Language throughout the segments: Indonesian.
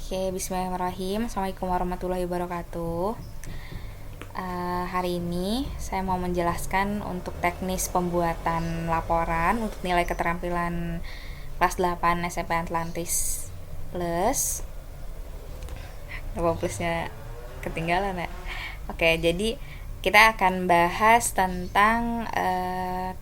Oke, bismillahirrahmanirrahim. Assalamualaikum warahmatullahi wabarakatuh. Hari ini saya mau menjelaskan untuk teknis pembuatan laporan untuk nilai keterampilan kelas 8 SMP Atlantis Plus. Apa plusnya ketinggalan ya? Oke, jadi kita akan bahas tentang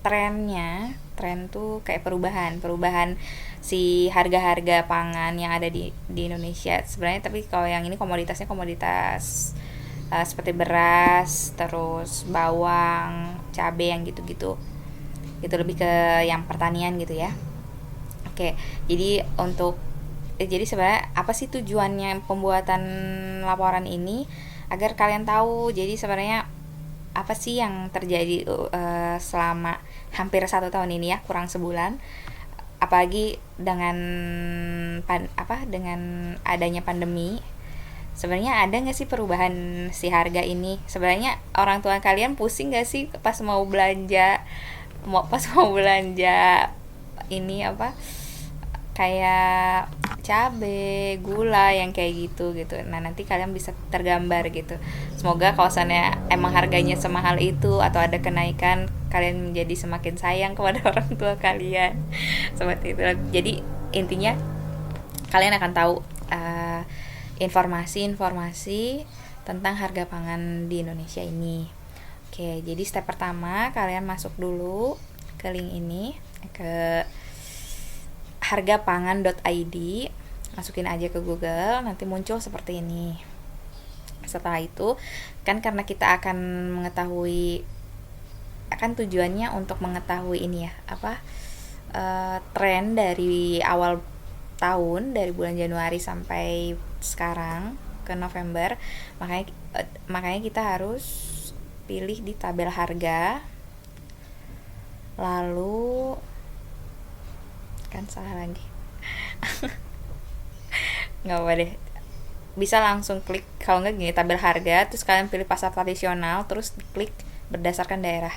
trennya. Tren tuh kayak perubahan si harga-harga pangan yang ada di Indonesia sebenarnya. Tapi kalau yang ini komoditasnya komoditas seperti beras, terus bawang, cabai yang gitu-gitu. Itu lebih ke yang pertanian gitu ya. Oke, jadi sebenarnya apa sih tujuannya pembuatan laporan ini? Agar kalian tahu. Jadi sebenarnya apa sih yang terjadi selama hampir 1 tahun ini ya, kurang sebulan, apalagi dengan dengan adanya pandemi. Sebenarnya ada nggak sih perubahan si harga ini? Sebenarnya orang tua kalian pusing nggak sih pas mau belanja ini apa, kayak cabe, gula yang kayak gitu gitu. Nah, nanti kalian bisa tergambar gitu. Semoga kalau misalnya emang harganya semahal itu atau ada kenaikan, kalian menjadi semakin sayang kepada orang tua kalian. Seperti itu. Jadi intinya kalian akan tahu informasi-informasi tentang harga pangan di Indonesia ini. Oke, jadi step pertama kalian masuk dulu ke link ini, ke hargapangan.id, masukin aja ke Google, nanti muncul seperti ini. Setelah itu kan karena kita akan mengetahui, akan tujuannya untuk mengetahui ini ya, tren dari awal tahun, dari bulan Januari sampai sekarang ke November. Makanya kita harus pilih di tabel harga. Lalu kan salah lagi. Nggak apa deh, bisa langsung klik. Kalau nggak gini, tabel harga, terus kalian pilih pasar tradisional, terus klik berdasarkan daerah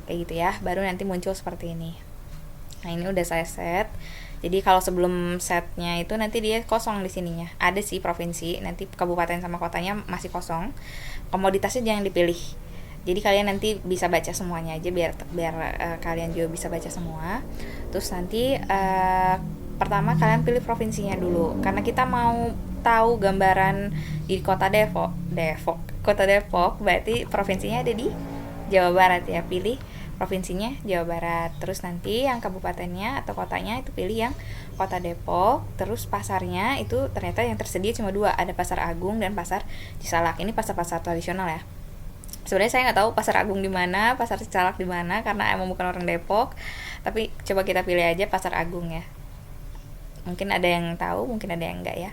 kayak gitu ya, baru nanti muncul seperti ini. Nah, ini udah saya set. Jadi kalau sebelum setnya itu nanti dia kosong di sininya. Ada sih provinsi, nanti kabupaten sama kotanya masih kosong. Komoditasnya jangan dipilih. Jadi kalian nanti bisa baca semuanya aja, biar kalian juga bisa baca semua. Terus nanti pertama kalian pilih provinsinya dulu, karena kita mau tahu gambaran di kota Kota Depok berarti provinsinya ada di Jawa Barat ya. Pilih provinsinya Jawa Barat. Terus nanti yang kabupatennya atau kotanya itu pilih yang Kota Depok. Terus pasarnya itu ternyata yang tersedia cuma 2, ada Pasar Agung dan Pasar Cisalak. Ini pasar-pasar tradisional ya. Sebenarnya saya nggak tahu Pasar Agung di mana, Pasar Cisalak di mana, karena emang bukan orang Depok. Tapi coba kita pilih aja Pasar Agung ya. Mungkin ada yang tahu, mungkin ada yang enggak ya.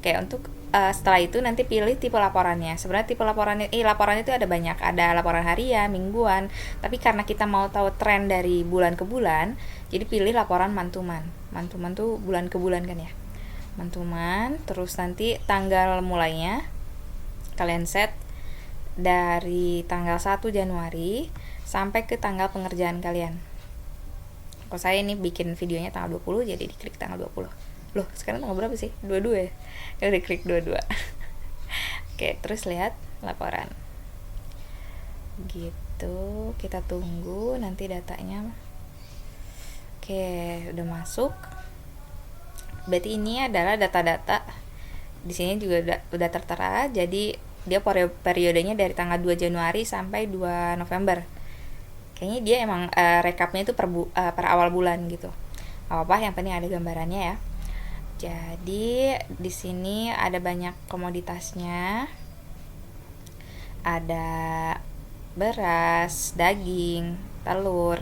Oke, untuk setelah itu nanti pilih tipe laporannya. Sebenarnya tipe laporannya itu ada banyak. Ada laporan harian, mingguan. Tapi karena kita mau tahu tren dari bulan ke bulan, jadi pilih laporan mantuman. Mantuman tuh bulan ke bulan kan ya. Mantuman, terus nanti tanggal mulainya kalian set dari tanggal 1 Januari sampai ke tanggal pengerjaan kalian. Kalau saya ini bikin videonya tanggal 20, jadi diklik tanggal 20. Loh, sekarang tanggal berapa sih? 22 ya? Ya udah, klik 22. Oke, terus lihat laporan. Gitu, kita tunggu nanti datanya. Oke, udah masuk. Berarti ini adalah data-data. Di sini juga udah tertera. Jadi dia periodenya dari tanggal 2 Januari sampai 2 November. Kayaknya dia emang rekapnya itu per awal bulan gitu. Apa-apa, yang penting ada gambarannya ya. Jadi di sini ada banyak komoditasnya. Ada beras, daging, telur,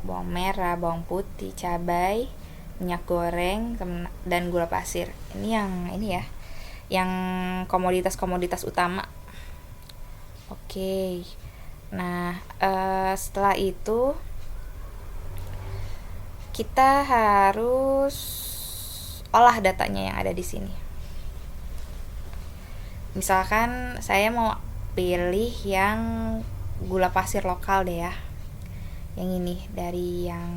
bawang merah, bawang putih, cabai, minyak goreng, dan gula pasir. Ini ya, yang komoditas-komoditas utama. Oke. Nah, setelah itu kita harus olah datanya yang ada di sini. Misalkan saya mau pilih yang gula pasir lokal deh ya. Yang ini dari yang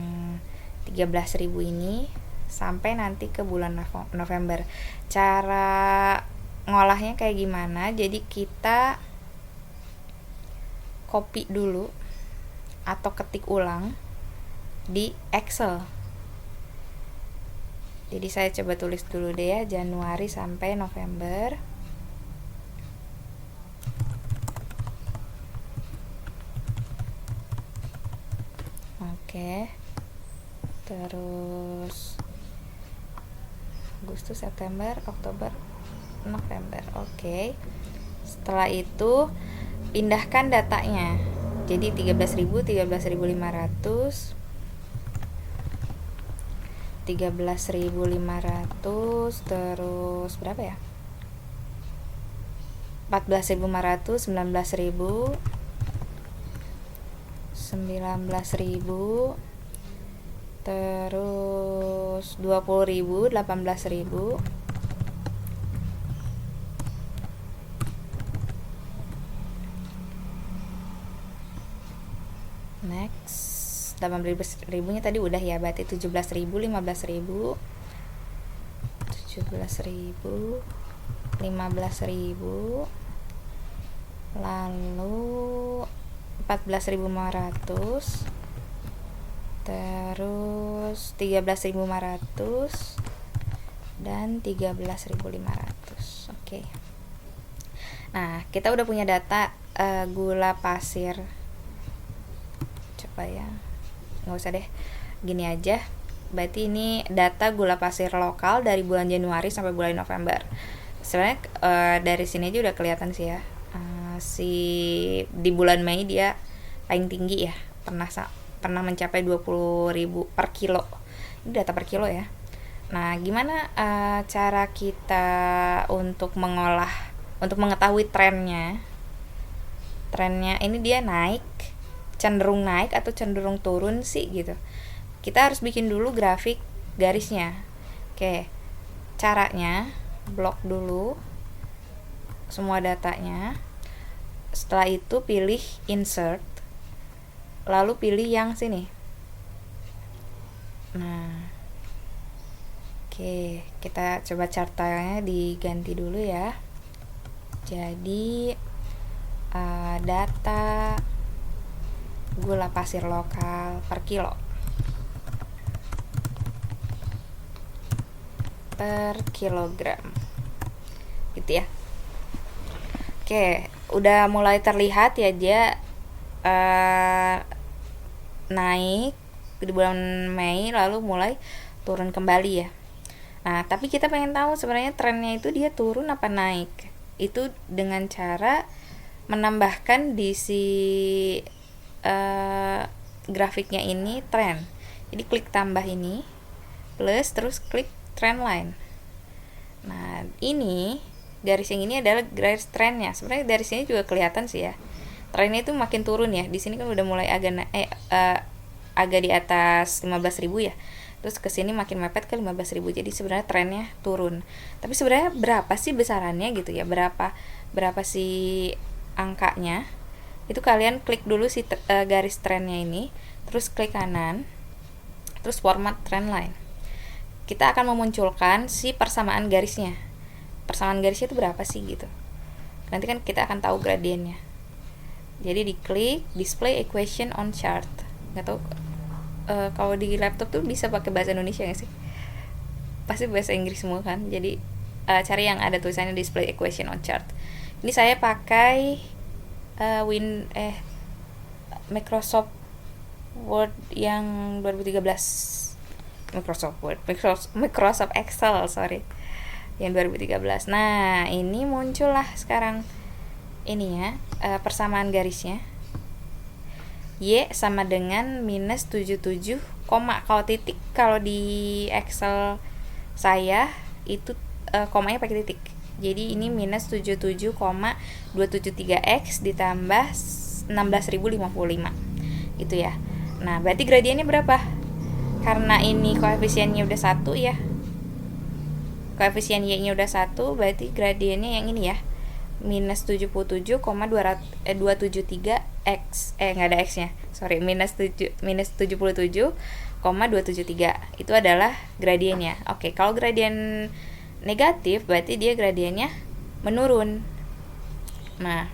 13.000 ini sampai nanti ke bulan November. Cara ngolahnya kayak gimana? Jadi kita copy dulu atau ketik ulang di Excel. Jadi saya coba tulis dulu deh ya, Januari sampai November. Oke. Terus Agustus, September, Oktober, November. Oke. Setelah itu pindahkan datanya. Jadi 13.000, 13.500, 13.500, terus berapa ya? 14.500, 19.000, 19.000, terus 20.000, 18.000, next 18.000 nya tadi udah ya, berarti 17.000, 15.000, 17.000, 15.000, lalu 14.500, terus 13.500 dan 13.500. Oke. Nah, kita udah punya data gula pasir. Coba ya, nggak usah deh, gini aja. Berarti ini data gula pasir lokal dari bulan Januari sampai bulan November. Sebenarnya dari sini aja udah kelihatan sih ya. Si di bulan Mei dia paling tinggi ya, pernah mencapai 20.000 per kilo. Ini data per kilo ya. Nah, gimana cara kita untuk mengetahui trennya ini dia naik, cenderung naik atau cenderung turun sih gitu. Kita harus bikin dulu grafik garisnya. Oke, caranya blok dulu semua datanya. Setelah itu pilih insert, lalu pilih yang sini. Nah, oke, kita coba chartnya diganti dulu ya. Jadi data gula pasir lokal per kilo per kilogram gitu ya. Oke, udah mulai terlihat ya dia naik di bulan Mei lalu mulai turun kembali ya. Nah, tapi kita pengen tahu sebenarnya trennya itu dia turun apa naik. Itu dengan cara menambahkan di si grafiknya ini tren. Jadi klik tambah ini plus, terus klik trend line. Nah, ini garis yang ini adalah garis trennya. Sebenarnya dari sini juga kelihatan sih ya. Trennya itu makin turun ya. Di sini kan udah mulai agak di atas 15.000 ya. Terus ke sini makin mepet ke 15.000. Jadi sebenarnya trennya turun. Tapi sebenarnya berapa sih besarannya gitu ya? Berapa sih angkanya? Itu kalian klik dulu si garis trennya ini, terus klik kanan, terus format trend line. Kita akan memunculkan si persamaan garisnya. Persamaan garisnya itu berapa sih gitu. Nanti kan kita akan tahu gradiennya. Jadi diklik display equation on chart. Nggak tahu kalau di laptop tuh bisa pakai bahasa Indonesia nggak sih? Pasti bahasa Inggris semua kan. Jadi cari yang ada tulisannya display equation on chart. Ini saya pakai Microsoft Word yang 2013. Microsoft Excel, sorry. Yang 2013. Nah, ini muncullah sekarang ini ya, persamaan garisnya. Y sama dengan minus 77, kalau titik kalau di Excel saya itu komanya pakai titik. Jadi ini minus 77,273x ditambah 16.055 gitu ya. Nah, berarti gradiennya berapa? Karena ini koefisiennya udah 1 ya. Koefisien Y-nya udah 1, berarti gradiennya yang ini ya. Minus 77,273x. Enggak ada x-nya. Sorry, minus 77,273 273 itu adalah gradiennya. Oke, kalau gradien negatif berarti dia gradiennya menurun. Nah,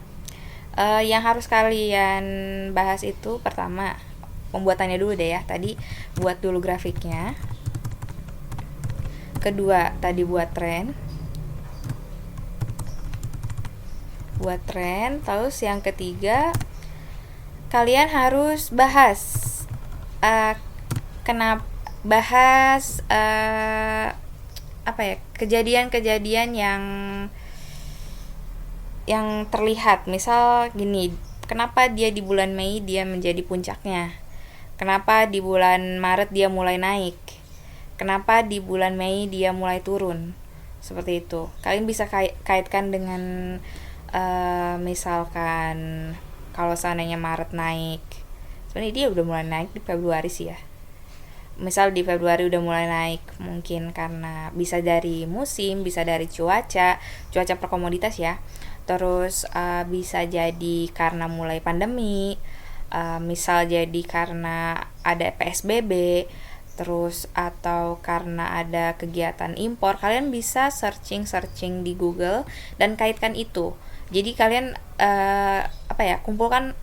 yang harus kalian bahas itu pertama pembuatannya dulu deh ya. Tadi buat dulu grafiknya. Kedua, tadi buat tren. Terus yang ketiga kalian harus bahas kejadian-kejadian yang terlihat. Misal gini, kenapa dia di bulan Mei dia menjadi puncaknya, kenapa di bulan Maret dia mulai naik, kenapa di bulan Mei dia mulai turun, seperti itu. Kalian bisa kaitkan dengan misalkan kalau seandainya Maret naik, sebenarnya dia udah mulai naik di Februari sih ya. Misal di Februari udah mulai naik, mungkin karena bisa dari musim, bisa dari cuaca per komoditas ya. Terus bisa jadi karena mulai pandemi, misal jadi karena ada PSBB, terus atau karena ada kegiatan impor. Kalian bisa searching di Google dan kaitkan itu. Jadi kalian kumpulkan,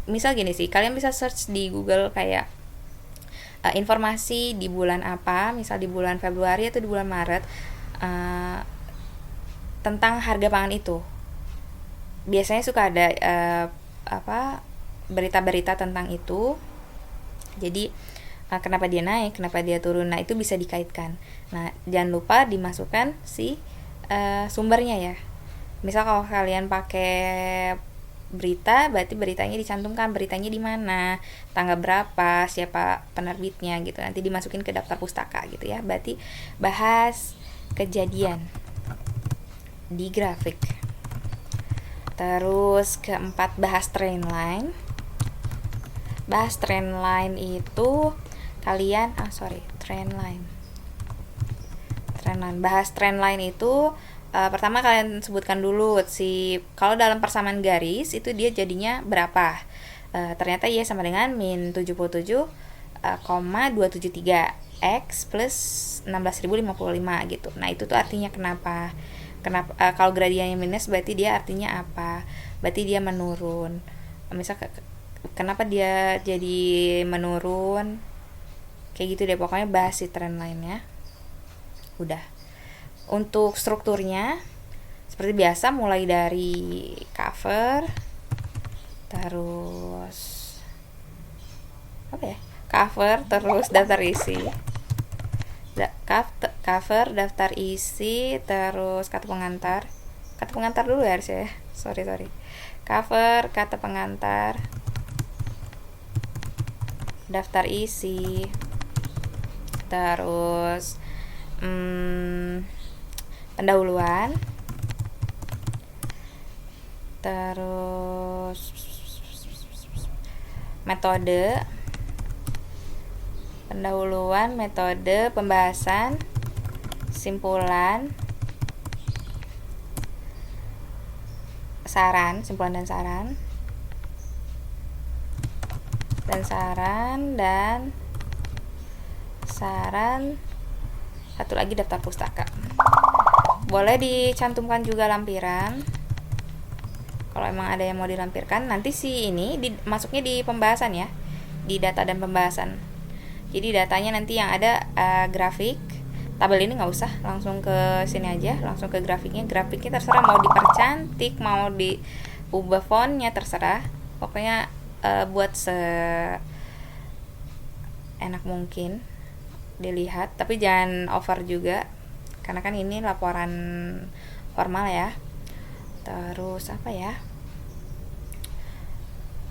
misal gini sih, kalian bisa search di Google kayak informasi di bulan apa, misal di bulan Februari atau di bulan Maret, tentang harga pangan itu. Biasanya suka ada berita-berita tentang itu. Jadi kenapa dia naik, kenapa dia turun, nah itu bisa dikaitkan. Nah, jangan lupa dimasukkan si sumbernya ya. Misal kalau kalian pakai berita, berarti beritanya dicantumkan beritanya di mana, tanggal berapa, siapa penerbitnya gitu. Nanti dimasukin ke daftar pustaka gitu ya. Berarti bahas kejadian di grafik. Terus keempat, bahas trend line. Bahas trend line itu kalian bahas trend line itu pertama kalian sebutkan dulu kalau dalam persamaan garis itu dia jadinya berapa. Ternyata Y sama dengan min 77,273 X plus 16.055 gitu. Nah itu tuh artinya kenapa kalau gradiennya minus berarti dia artinya apa, berarti dia menurun. Misal kenapa dia jadi menurun, kayak gitu deh. Pokoknya bahas si trend line-nya. Udah. Untuk strukturnya seperti biasa, mulai dari cover, terus terus daftar isi, cover, daftar isi, terus kata pengantar dulu ya harusnya ya. Sorry cover, kata pengantar, daftar isi, terus pendahuluan, terus metode, pendahuluan, metode, pembahasan, simpulan dan saran, satu lagi daftar pustaka. Boleh dicantumkan juga lampiran kalau emang ada yang mau dilampirkan. Nanti ini masuknya di pembahasan ya, di data dan pembahasan. Jadi datanya nanti yang ada grafik. Tabel ini nggak usah, langsung ke sini aja, langsung ke grafiknya. Grafiknya terserah mau dipercantik, mau diubah fontnya, terserah. Pokoknya buat enak mungkin dilihat, tapi jangan over juga karena kan ini laporan formal ya. Terus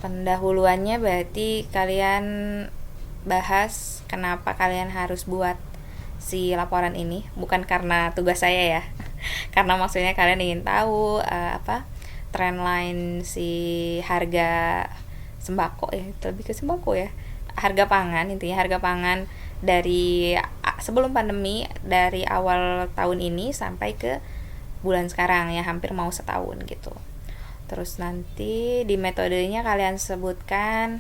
pendahuluannya berarti kalian bahas kenapa kalian harus buat si laporan ini, bukan karena tugas saya ya karena maksudnya kalian ingin tahu trend line si harga sembako ya, lebih ke sembako ya, harga pangan. Intinya harga pangan dari sebelum pandemi, dari awal tahun ini sampai ke bulan sekarang ya, hampir mau setahun gitu. Terus nanti di metodenya kalian sebutkan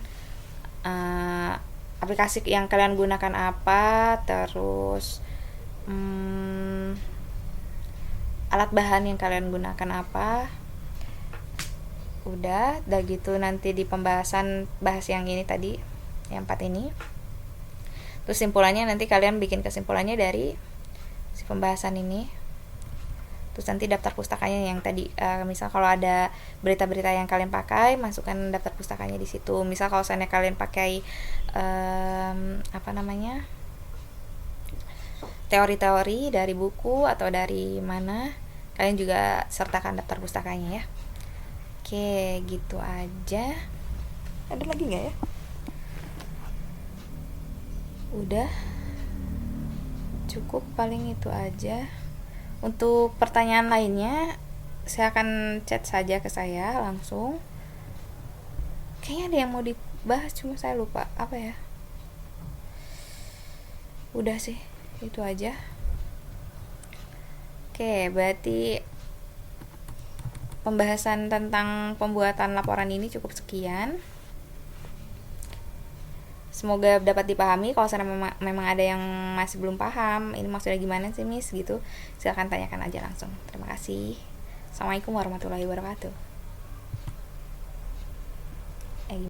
aplikasi yang kalian gunakan apa, terus alat bahan yang kalian gunakan apa. Udah gitu nanti di pembahasan bahas yang ini tadi, yang 4 ini. Terus simpulannya nanti kalian bikin kesimpulannya dari si pembahasan ini. Terus nanti daftar pustakanya yang tadi, misal kalau ada berita-berita yang kalian pakai, masukkan daftar pustakanya di situ. Misal kalau misalnya kalian pakai teori-teori dari buku atau dari mana, kalian juga sertakan daftar pustakanya ya. Oke, gitu aja. Ada lagi nggak ya? Udah, cukup paling itu aja. Untuk pertanyaan lainnya, saya akan chat saja ke saya langsung. Kayaknya ada yang mau dibahas, cuma saya lupa apa ya. Udah sih, itu aja. Oke, berarti pembahasan tentang pembuatan laporan ini cukup sekian. Semoga dapat dipahami. Kalau memang ada yang masih belum paham, ini maksudnya gimana sih Miss gitu, silahkan tanyakan aja langsung. Terima kasih. Assalamualaikum warahmatullahi wabarakatuh.